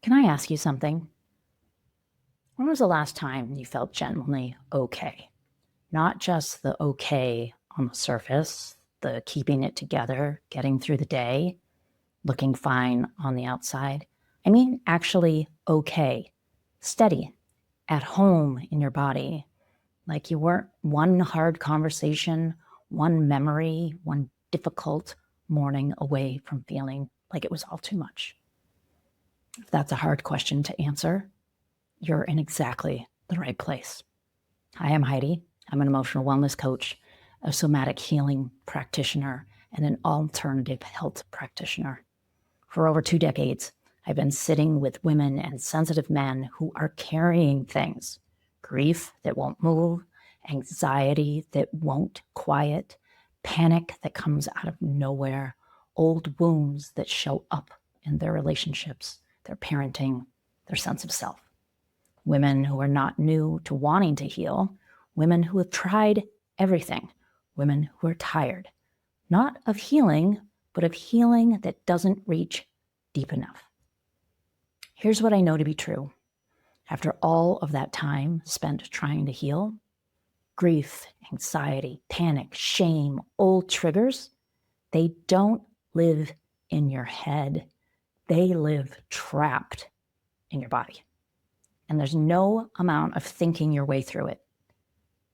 Can I ask you something? When was the last time you felt genuinely okay? Not just the okay on the surface, the keeping it together, getting through the day, looking fine on the outside. I mean, actually okay, steady, at home in your body, like you weren't one hard conversation, one memory, one difficult morning away from feeling like it was all too much. If that's a hard question to answer, you're in exactly the right place. Hi, I'm Heidi. I'm an emotional wellness coach, a somatic healing practitioner, and an alternative health practitioner. For over 2 decades, I've been sitting with women and sensitive men who are carrying things, grief that won't move, anxiety that won't quiet, panic that comes out of nowhere, old wounds that show up in their relationships, their parenting, their sense of self. Women who are not new to wanting to heal, women who have tried everything, women who are tired, not of healing, but of healing that doesn't reach deep enough. Here's what I know to be true. After all of that time spent trying to heal, grief, anxiety, panic, shame, old triggers, they don't live in your head. They live trapped in your body. And there's no amount of thinking your way through it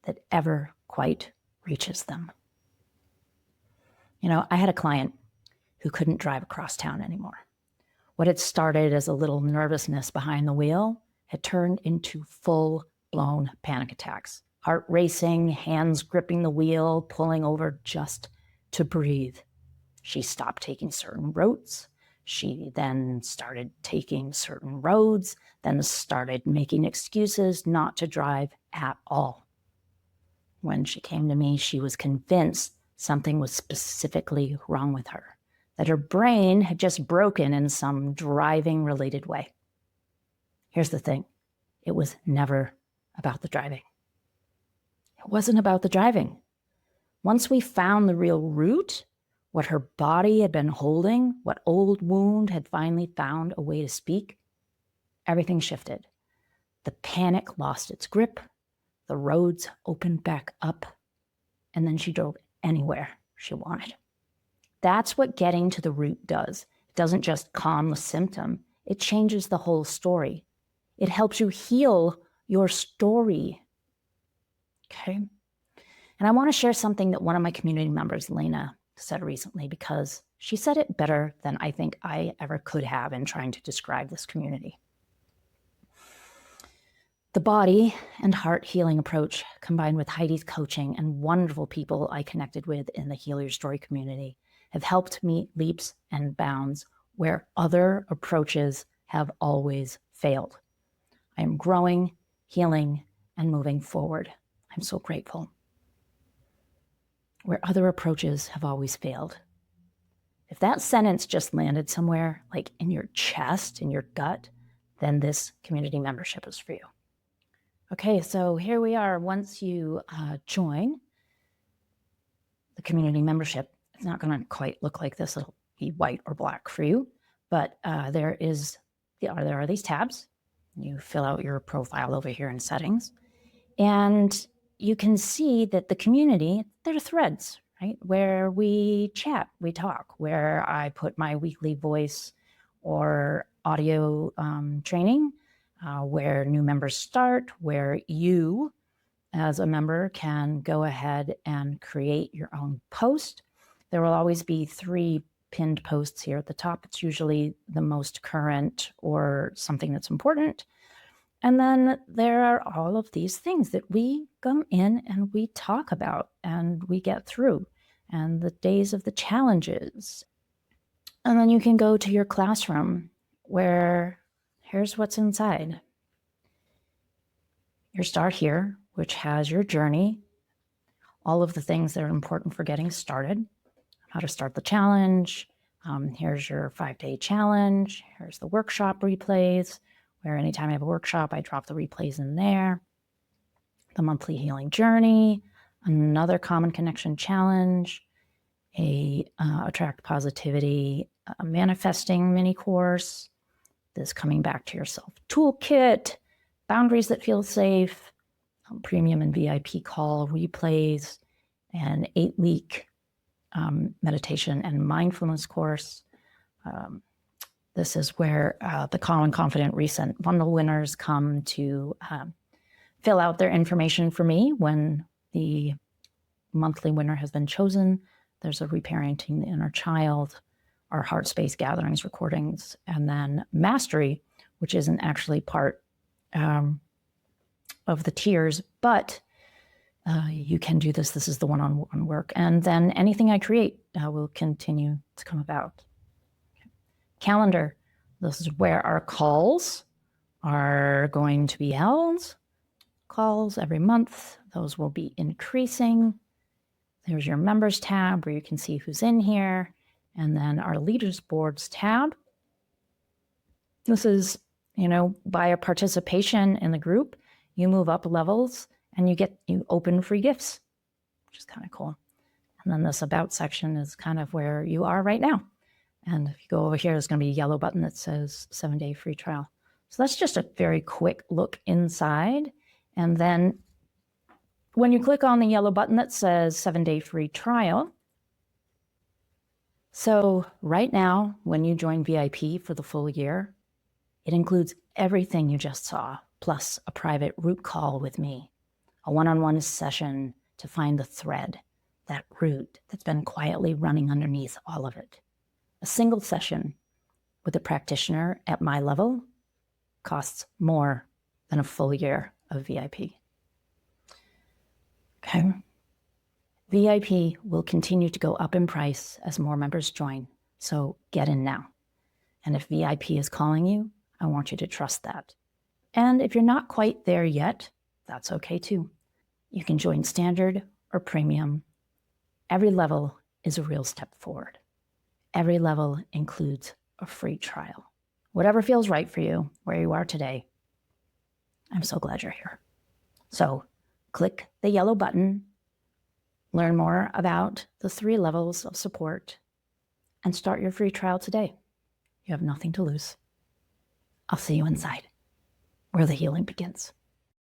that ever quite reaches them. You know, I had a client who couldn't drive across town anymore. What had started as a little nervousness behind the wheel had turned into full-blown panic attacks. Heart racing, hands gripping the wheel, pulling over just to breathe. She stopped taking certain routes. She then started taking certain roads, then started making excuses not to drive at all. When she came to me, she was convinced something was specifically wrong with her, that her brain had just broken in some driving-related way. Here's the thing. It was never about the driving. It wasn't about the driving. Once we found the real root, what her body had been holding, what old wound had finally found a way to speak, everything shifted. The panic lost its grip, the roads opened back up, and then she drove anywhere she wanted. That's what getting to the root does. It doesn't just calm the symptom, it changes the whole story. It helps you heal your story. Okay? And I want to share something that one of my community members, Lena, said recently, because she said it better than I think I ever could have in trying to describe this community. The body and heart healing approach, combined with Heidi's coaching and wonderful people I connected with in the Heal Your Story community, have helped me leaps and bounds where other approaches have always failed. I am growing, healing, and moving forward. I'm so grateful. Where other approaches have always failed. If that sentence just landed somewhere, like in your chest, in your gut, then this community membership is for you. Okay, so here we are. Once you join the community membership, it's not going to quite look like this. It'll be white or black for you, but there are these tabs. You fill out your profile over here in settings, and you can see that the community, there are threads, right? Where we chat, we talk, where I put my weekly voice or audio training, where new members start, where you as a member can go ahead and create your own post. There will always be 3 pinned posts here at the top. It's usually the most current or something that's important. And then there are all of these things that we come in and we talk about and we get through, and the days of the challenges. And then you can go to your classroom where here's what's inside. Your start here, which has your journey, all of the things that are important for getting started, how to start the challenge. Here's your 5-day challenge. Here's the workshop replays, where anytime I have a workshop, I drop the replays in there. The monthly healing journey, another common connection challenge, a attract positivity manifesting mini course, this coming back to yourself toolkit, boundaries that feel safe, premium and VIP call replays, an 8-week meditation and mindfulness course. This is where the Calm and Confident Reset Bundle winners come to fill out their information for me when the monthly winner has been chosen. There's a Reparenting the Inner Child, our Heart Space Gatherings recordings, and then Mastery, which isn't actually part of the tiers, but you can do this. This is the one-on-one work. And then anything I create will continue to come about. Okay. Calendar. This is where our calls are going to be held. Calls every month. Those will be increasing. There's your members tab where you can see who's in here. And then our leaders boards tab. This is, by a participation in the group, you move up levels and you open free gifts, which is kind of cool. And then this about section is kind of where you are right now. And if you go over here, there's going to be a yellow button that says 7-day free trial. So that's just a very quick look inside. And then when you click on the yellow button that says 7-day free trial, so right now, when you join VIP for the full year, it includes everything you just saw, plus a private root call with me, a one-on-one session to find the thread, that root that's been quietly running underneath all of it. A single session with a practitioner at my level costs more than a full year of VIP. Okay. VIP will continue to go up in price as more members join, so get in now. And if VIP is calling you, I want you to trust that. And if you're not quite there yet, that's okay too. You can join standard or premium. Every level is a real step forward. Every level includes a free trial. Whatever feels right for you, where you are today, I'm so glad you're here. So click the yellow button, learn more about the 3 levels of support, and start your free trial today. You have nothing to lose. I'll see you inside, where the healing begins.